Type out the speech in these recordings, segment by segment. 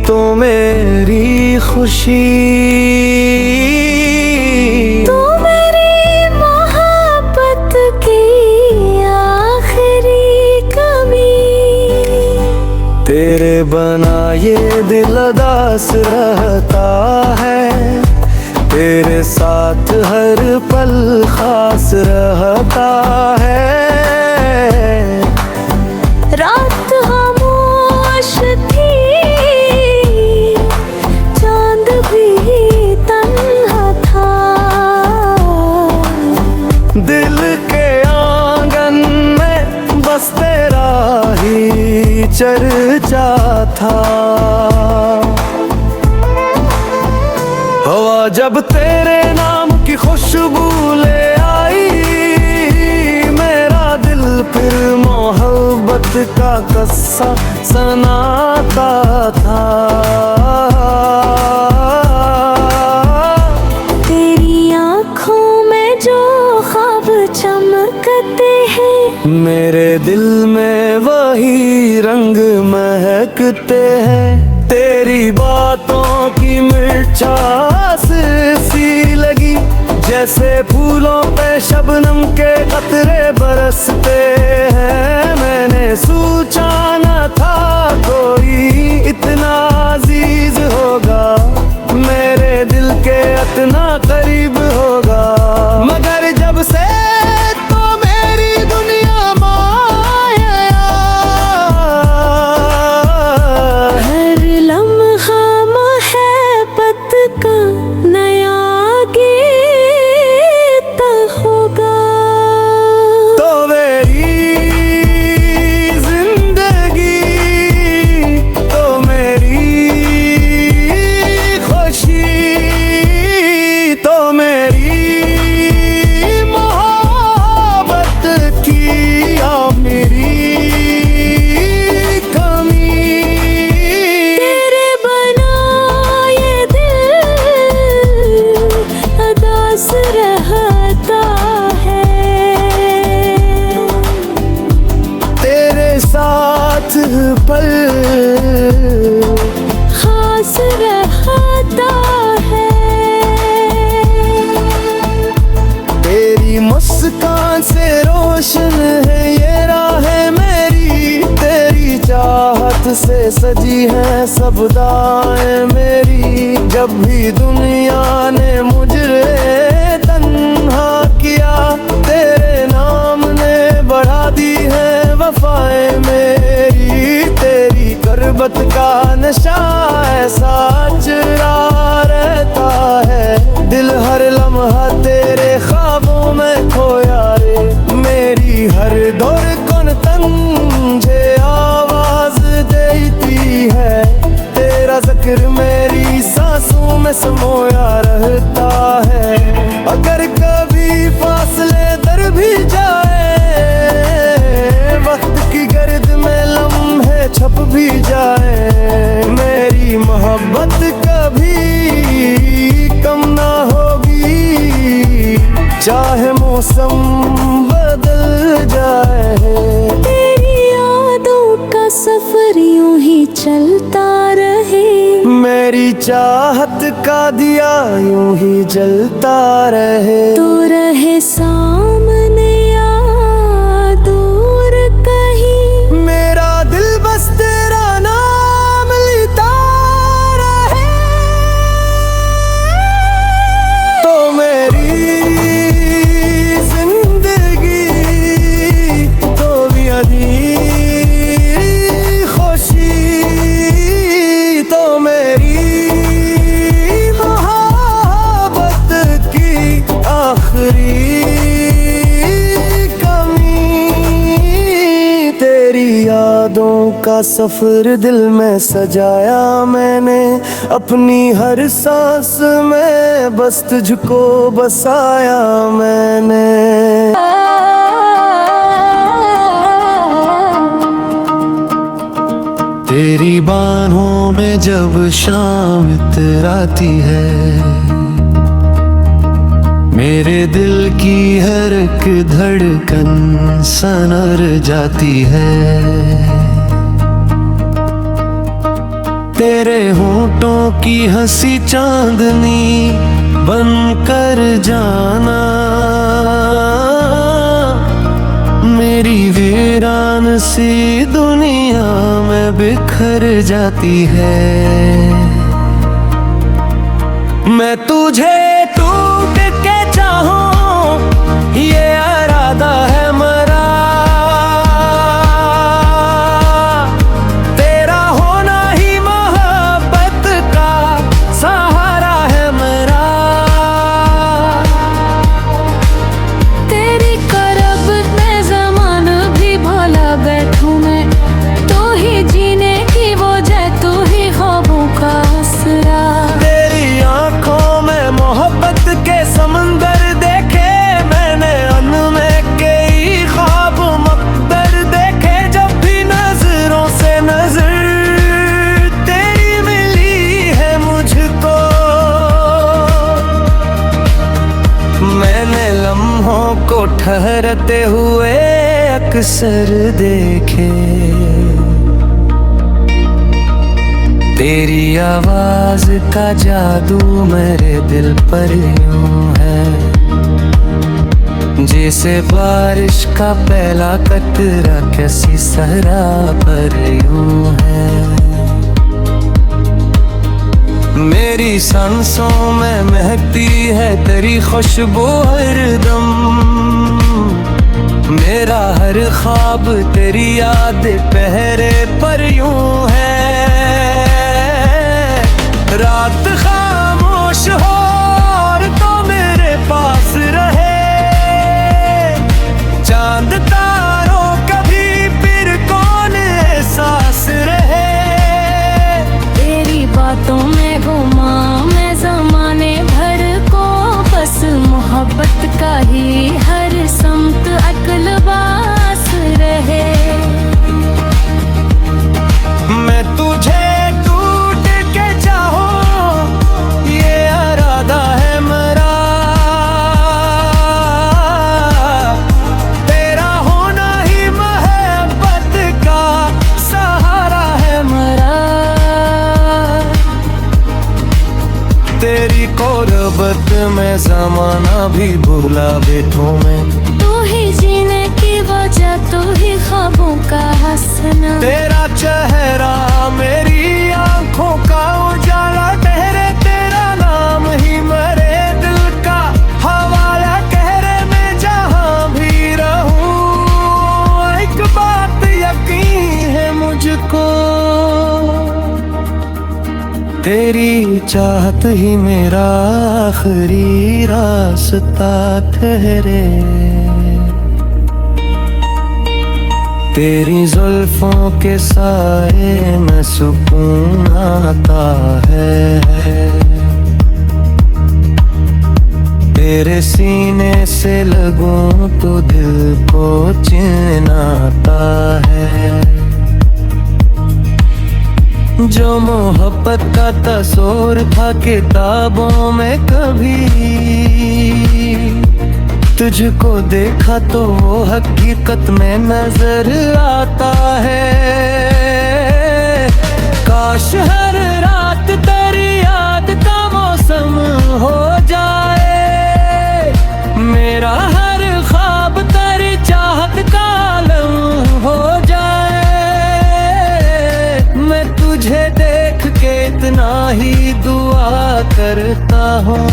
तो मेरी खुशी, तू मेरी मोहब्बत की आखिरी कमी। तेरे बना ये दिल उदास रहता है, तेरे साथ हर पल खास रहता है। रात खामोश थी, चांद भी तन्हा था, दिल के आंगन में बस तेरा ही चर्चा था। हवा जब तेरे नाम की खुशबू ले आई, मेरा दिल फिर मोहब्बत का कस्सा सुनाता था। तेरी आँखों में जो ख्वाब चमकते हैं, मेरे दिल में वही रंग महकते हैं। तेरी बातों की मिठास सी लगी, जैसे फूलों पे शबनम के कतरे बरसते हैं। मैंने सोचा न था कोई इतना अजीज होगा, मेरे दिल के इतना करीब होगा। मगर जब से तो मेरी दुनिया माया, हर लम्हा मोहब्बत का नया गीत होगा। तो मेरी जिंदगी, तो मेरी खुशी, तो मेरी मोहब्बत की मेरी कमी। तेरे बना ये दिल उदास रहता है, तेरे साथ पल खास रहता है। तेरी मुस्कान से रोशन है ये राहें मेरी, तेरी चाहत से सजी है सब दाएं मेरी। जब भी दुनिया ने मुझे तन्हा किया, तेरे नाम ने बढ़ा दी है वफाएं मेरी। तेरी गुर्बत का नशा ऐसा चुरा रहता है, दिल हर लम्हा तेरे ख्वाबों में खोया रे। मेरी हर दौर कौन तंजे आवाज देती है, तेरा जिक्र मेरी सांसों में समोया रहता है। अगर कभी फासले दर भी जाए, वक्त की गर्द में लम्हे छप भी जाए, मेरी मोहब्बत कभी कम ना होगी, चाहे मौसम बदल जाए। तेरी यादों का सफर यूं ही चलता रहे, मेरी चाहत का दिया यूं ही जलता रहे। तो रहे सामने या दूर कहीं, मेरा दिल बस तेरा नाम लेता रहे। तो मेरी जिंदगी, तो मेरी खुशी, तो मेरी मोहब्बत की आखिरी कमी। तेरी यादों का सफर दिल में सजाया मैंने, अपनी हर सांस में बस तुझको बसाया मैंने। तेरी बाहों में जब शाम इतराती है, मेरे दिल की हर एक धड़कन सनर जाती है। तेरे होंठों की हंसी चांदनी बनकर जाना, मेरी वीरान सी दुनिया में बिखर जाती है। मैं तुझे टूट के चाहूं ये इरादा है मेरा, तेरा होना ही मोहब्बत का सहारा है मेरा। तेरी करब में ज़माना भी भुला बैठूं मैं, तू ही जीने की वजह, तू ही ख्वाबों का आसरा। मोहब्बत के समंदर देखे मैंने, उनमें कई ख्वाब मकदर देखे। जब भी नजरों से नजर तेरी मिली है मुझको, मैंने लम्हों को ठहरते हुए अक्सर देखे। तेरी आवाज का जादू मेरे दिल पर यूं है, जैसे बारिश का पहला कतरा किसी सहरा पर यूं है। मेरी सांसों में महकती है तेरी खुशबू हरदम, मेरा हर ख्वाब तेरी याद पहरे पर यूं है। रात खामोश हो और तो मेरे पास रहे, चांद तारों कभी फिर कौन एहसास रहे। तेरी बातों में घुमा मैं ज़माने भर को, बस मोहब्बत का ही हर समत अकलबास रहे। मैं तुझे तेरी कोरबत में ज़माना भी भूला बैठूं मैं, तू ही जीने की वजह, तू ही ख्वाबों का हंसना। तेरा चेहरा मेरी आंखों का उजाला ठहरे, तेरा नाम ही मेरे दिल का हवाला ठहरे। मैं जहाँ भी रहूं एक बात यकीन है मुझको, तेरी चाहत ही मेरा आखिरी रास्ता ठहरे। तेरी जुल्फों के साए में सुकून आता है, तेरे सीने से लगूं तो दिल को चैन आता है। जो मोहब्बत का तस्वीर था किताबों में, कभी तुझको देखा तो वो हकीकत में नजर आता है। काश हर रात तेरी याद का मौसम हो जाए, मेरा हर ख्वाब तेरी चाहत का आलम हो जाए। मैं तुझे देख के इतना ही दुआ करता हूँ,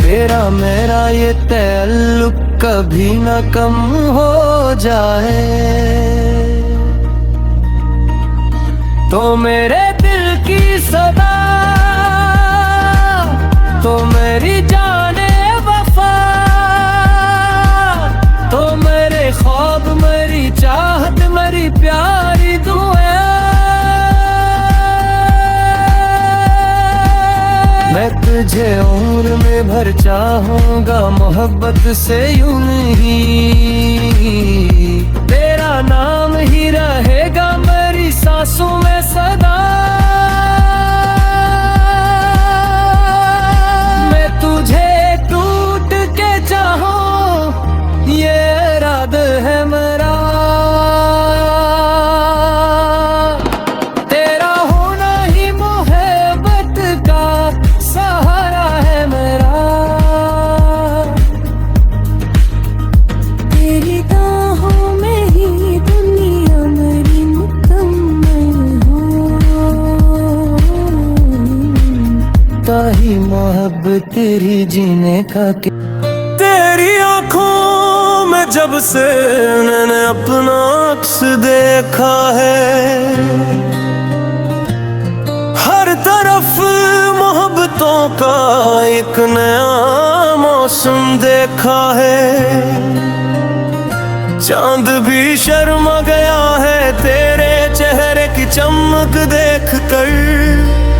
तेरा मेरा ये ताल्लुक कभी न कम हो जाए। तो मेरे दिल की सदा, तो मेरी जाने वफा, तो मेरे ख्वाब मेरी चाहत मेरी प्यारी दुआ। मैं तुझे उम्र में भर चाहूंगा मोहब्बत से यूं ही, तेरा नाम ही रहेगा मेरी सांसों में सदा। मैं तुझे टूट के चाहूं ये इरादा है मेरा। निगाहों में ही दुनिया मेरी मुकम्मल हो। ताही मोहब्बत तेरी जीने का तेरी आंखों में जब से मैंने अपना अक्स देखा है, हर तरफ मोहब्बतों का एक नया मौसम देखा है। चांद भी शर्मा गया है तेरे चेहरे की चमक देख कर।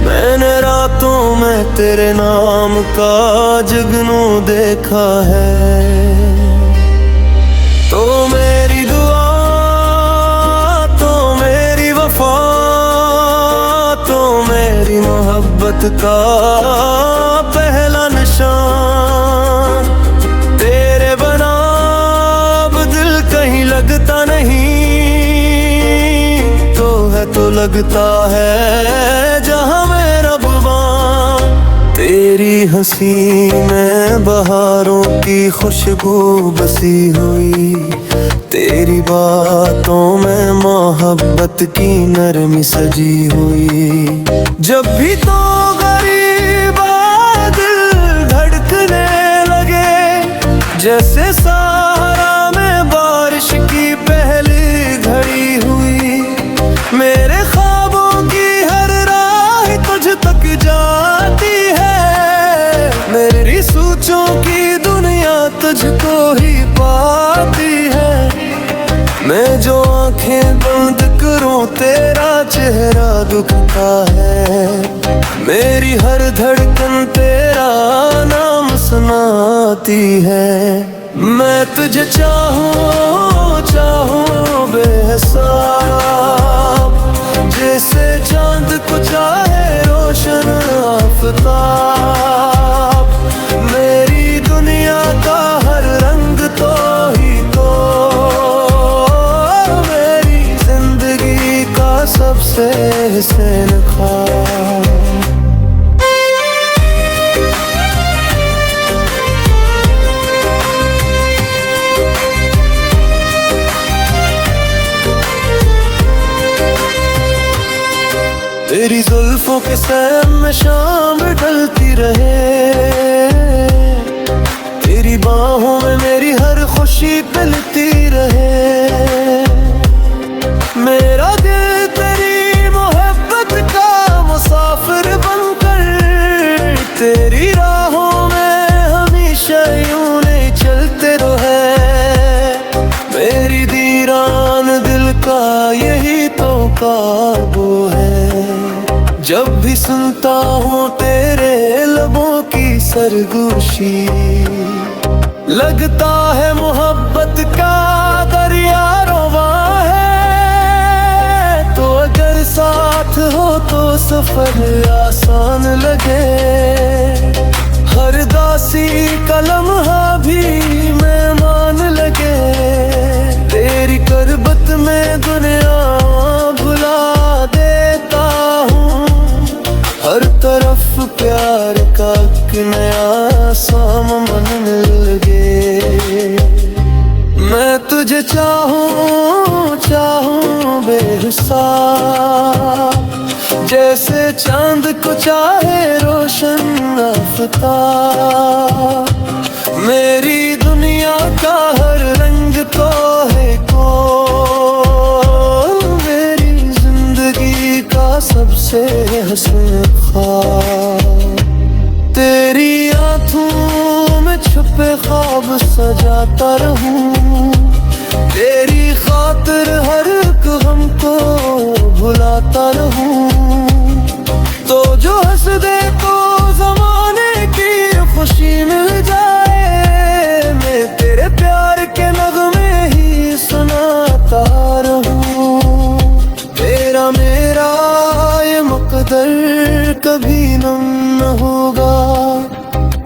मैंने रातों में तेरे नाम का जुगनू देखा है। तो मेरी दुआ, तो मेरी वफा, तो मेरी मोहब्बत का पहला निशान। तेरे बना अब दिल कहीं लगता नहीं, तो लगता है जहां मेरा भगवान। तेरी हंसी में बहारों की खुशबू बसी हुई, तेरी बातों में मोहब्बत की नरमी सजी हुई। जब भी तो गरीब दिल धड़कने लगे, जैसे सहारा में बारिश की पहली घड़ी हुई। मेरे ख्वाबों की हर राह तुझ तक जाती है, मेरी सोचों की दुनिया तुझको ही पाती है। मैं जो आंखें बंद करूं तेरा चेहरा दुखता है, मेरी हर धड़कन तेरा नाम सुनाती है। मैं तुझे चाहूं चाहूं बेहिसाब, जैसे चांद को चाहे रोशन आफताब। मेरी दुनिया का हर रंग तो ही तो, मेरी जिंदगी का सबसे हसीन ख्वाब। तेरी जुल्फों के सैम में शाम ढलती रहे, तेरी बाहों में मेरी हर खुशी पिलती रहे। मेरा दिल तेरी मोहब्बत का मुसाफिर बनकर, तेरी राहों में हमेशा यूं नहीं चलते रहे। मेरी दीवान दिल का यही तो काबू है, जब भी सुनता हूँ तेरे लबों की सरगोशी। लगता है मोहब्बत का दरिया रवा है, तो अगर साथ हो तो सफर आसान लगे। हर दासी का लम्हा भी मेहमान लगे, तेरी करबत में दुनिया भुला देता हूँ। हर तरफ प्यार का एक नया सामन लगे। मैं तुझे चाहूं चाहूं बेहिसाब, जैसे चांद को चाहे रोशन आफताब। मेरी दुनिया का हर रंग तो है कौन, मेरी जिंदगी का सबसे हसीन ख्वाब। तेरी आँखों में छुपे ख्वाब सजाता रहूं, तेरी खातिर हर एक गम को भुलाता रहूं। तो जो हंस दे तो जमाने की खुशी मिल जाए, मैं तेरे प्यार के नगमे ही सुनाता रहूं। तेरा मेरा ये मुकद्दर कभी नम न होगा,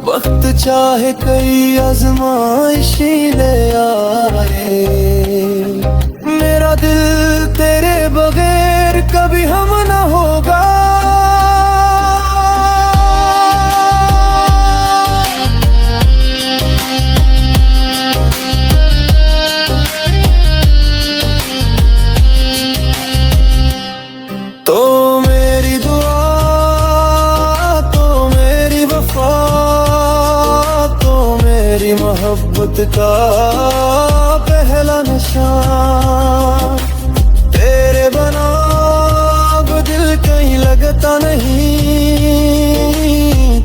वक्त चाहे कई आजमाइशें ले आए। मेरा दिल तेरे बगैर कभी हम न होगा। मोहब्बत का पहला निशान। तेरे बना अब दिल कहीं लगता नहीं,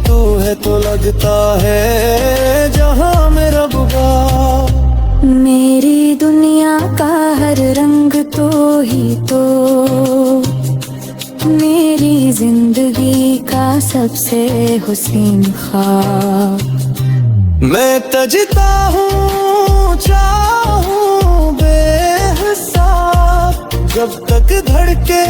तू है तो लगता है जहां मेरा बुआ। मेरी दुनिया का हर रंग तो ही तो, मेरी जिंदगी का सबसे हुस्न ख्वाब। मैं तजता हूँ चाहूँ बेहिसाब, जब तक धड़के